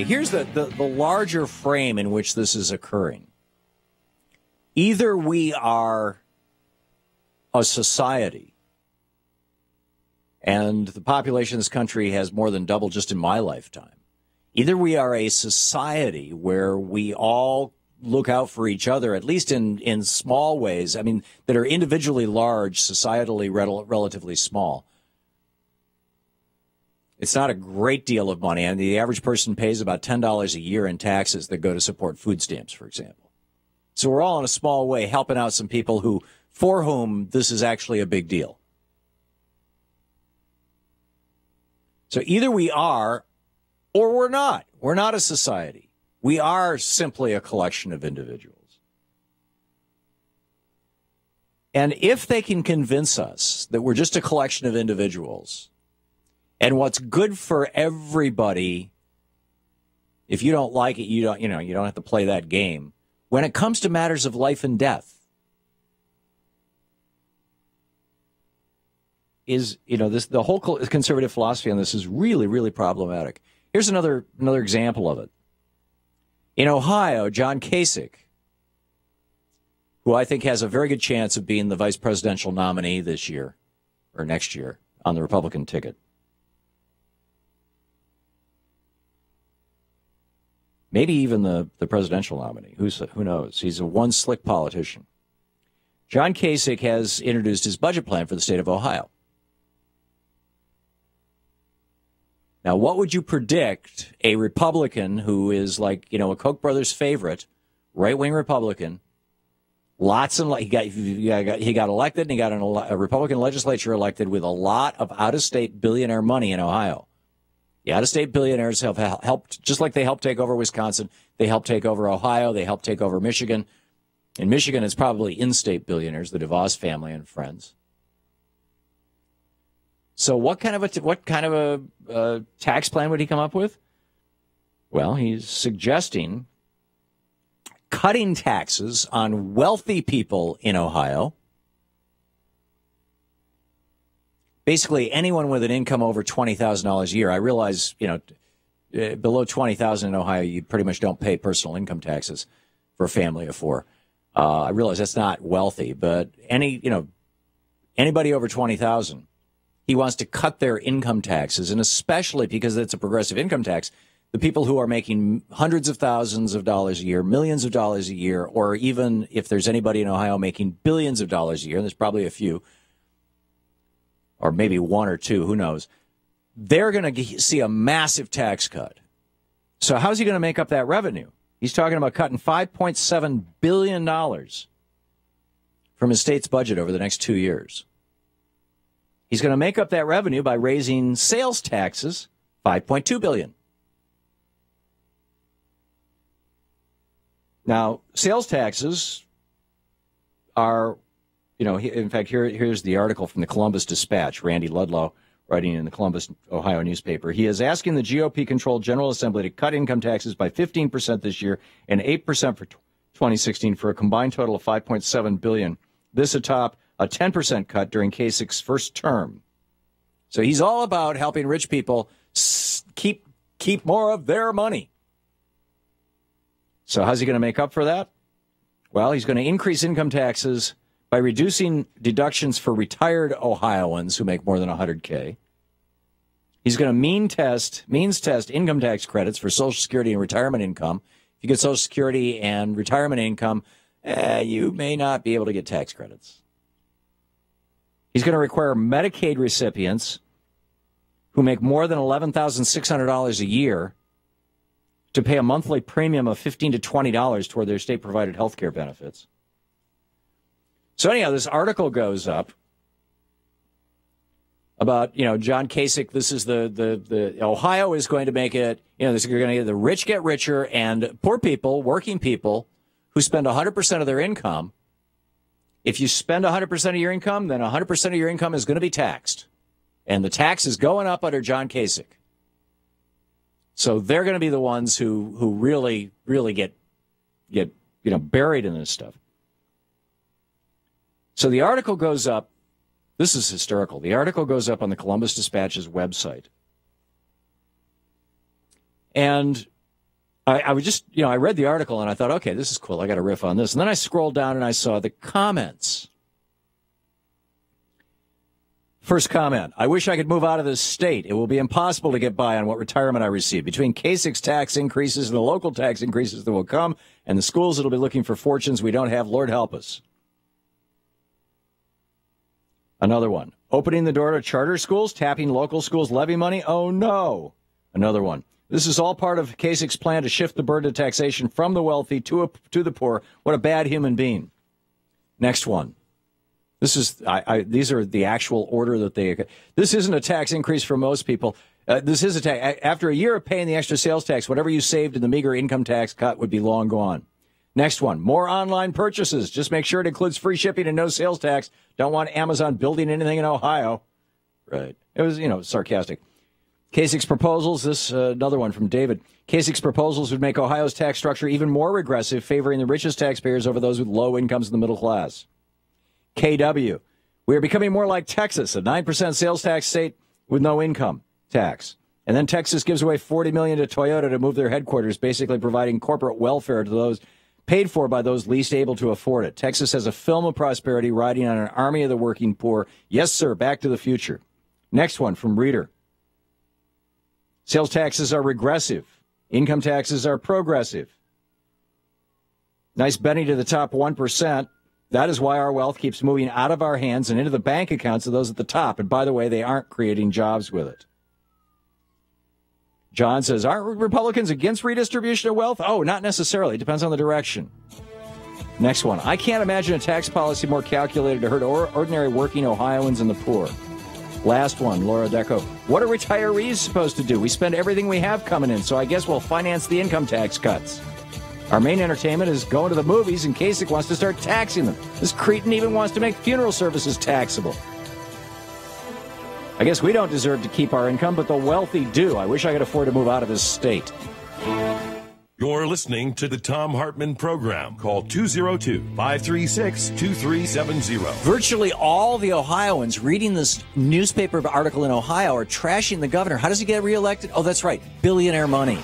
Here's the larger frame in which this is occurring. Either we are a society, and the population of this country has more than doubled just in my lifetime. Either we are a society where we all look out for each other, at least in small ways, I mean, that are individually large, societally relatively small. It's not a great deal of money, and the average person pays about $10 a year in taxes that go to support food stamps, for example. So we're all in a small way helping out some people for whom this is actually a big deal. So either we are or we're not. We're not a society. We are simply a collection of individuals. And if they can convince us that we're just a collection of individuals, and what's good for everybody, if you don't like it, you don't have to play that game. When it comes to matters of life and death, the whole conservative philosophy on this is really, really problematic. Here's another example of it. In Ohio, John Kasich, who I think has a very good chance of being the vice presidential nominee this year or next year on the Republican ticket. Maybe even the presidential nominee. Who knows? He's one slick politician. John Kasich has introduced his budget plan for the state of Ohio. Now, what would you predict a Republican who is like, a Koch brothers favorite, right-wing Republican, he got elected, and he got a Republican legislature elected with a lot of out-of-state billionaire money in Ohio. The out-of-state billionaires have helped, just like they helped take over Wisconsin, they helped take over Ohio, they helped take over Michigan. In Michigan, it's probably in-state billionaires, the DeVos family and friends. So what kind of a tax plan would he come up with? Well, he's suggesting cutting taxes on wealthy people in Ohio. Basically, anyone with an income over $20,000 a year. I realize, below $20,000 in Ohio, you pretty much don't pay personal income taxes for a family of four. I realize that's not wealthy, but anybody over $20,000, he wants to cut their income taxes, and especially because it's a progressive income tax, the people who are making hundreds of thousands of dollars a year, millions of dollars a year, or even if there's anybody in Ohio making billions of dollars a year, and there's probably a few, or maybe one or two, who knows, they're going to see a massive tax cut. So how's he going to make up that revenue? He's talking about cutting $5.7 billion from his state's budget over the next 2 years. He's going to make up that revenue by raising sales taxes, $5.2 billion. Now, sales taxes are, in fact, here's the article from the Columbus Dispatch, Randy Ludlow writing in the Columbus, Ohio newspaper. He is asking the GOP-controlled General Assembly to cut income taxes by 15% this year and 8% for 2016 for a combined total of $5.7 billion. This atop a 10% cut during Kasich's first term. So he's all about helping rich people keep more of their money. So how's he going to make up for that? Well, he's going to increase income taxes by reducing deductions for retired Ohioans who make more than $100K. He's going to means test income tax credits for Social Security and retirement income. If you get Social Security and retirement income, you may not be able to get tax credits. He's going to require Medicaid recipients who make more than $11,600 a year to pay a monthly premium of $15 to $20 toward their state-provided health care benefits. So anyhow, this article goes up about, John Kasich. This is the Ohio is going to make it, this is going to get the rich get richer, and poor people, working people who spend 100% of their income. If you spend 100% of your income, then 100% of your income is going to be taxed. And the tax is going up under John Kasich. So they're going to be the ones who really get buried in this stuff. So the article goes up. This is hysterical. The article goes up on the Columbus Dispatch's website. And I was just, I read the article and I thought, okay, this is cool. I got to riff on this. And then I scrolled down and I saw the comments. First comment, I wish I could move out of this state. It will be impossible to get by on what retirement I receive. Between K6 tax increases and the local tax increases that will come, and the schools that will be looking for fortunes we don't have, Lord help us. Another one, opening the door to charter schools, tapping local schools' levy money. Oh, no. Another one. This is all part of Kasich's plan to shift the burden of taxation from the wealthy to the poor. What a bad human being. Next one. This is these are the actual order that they. This isn't a tax increase for most people. This is a tax. After a year of paying the extra sales tax, whatever you saved in the meager income tax cut would be long gone. Next one. More online purchases. Just make sure it includes free shipping and no sales tax. Don't want Amazon building anything in Ohio. Right. It was, sarcastic. Kasich's proposals, this another one from David. Kasich's proposals would make Ohio's tax structure even more regressive, favoring the richest taxpayers over those with low incomes in the middle class. KW, we are becoming more like Texas, a 9% sales tax state with no income tax. And then Texas gives away $40 million to Toyota to move their headquarters, basically providing corporate welfare to those paid for by those least able to afford it. Texas has a film of prosperity riding on an army of the working poor. Yes, sir, back to the future. Next one from Reader. Sales taxes are regressive. Income taxes are progressive. Nice Benny to the top 1%. That is why our wealth keeps moving out of our hands and into the bank accounts of those at the top. And by the way, they aren't creating jobs with it. John says, aren't Republicans against redistribution of wealth? Oh, not necessarily. It depends on the direction. Next one. I can't imagine a tax policy more calculated to hurt ordinary working Ohioans and the poor. Last one, Laura Deco. What are retirees supposed to do? We spend everything we have coming in, so I guess we'll finance the income tax cuts. Our main entertainment is going to the movies, and Kasich wants to start taxing them. This cretin even wants to make funeral services taxable. I guess we don't deserve to keep our income, but the wealthy do. I wish I could afford to move out of this state. You're listening to the Thom Hartmann Program. Call 202-536-2370. Virtually all the Ohioans reading this newspaper article in Ohio are trashing the governor. How does he get reelected? Oh, that's right. Billionaire money.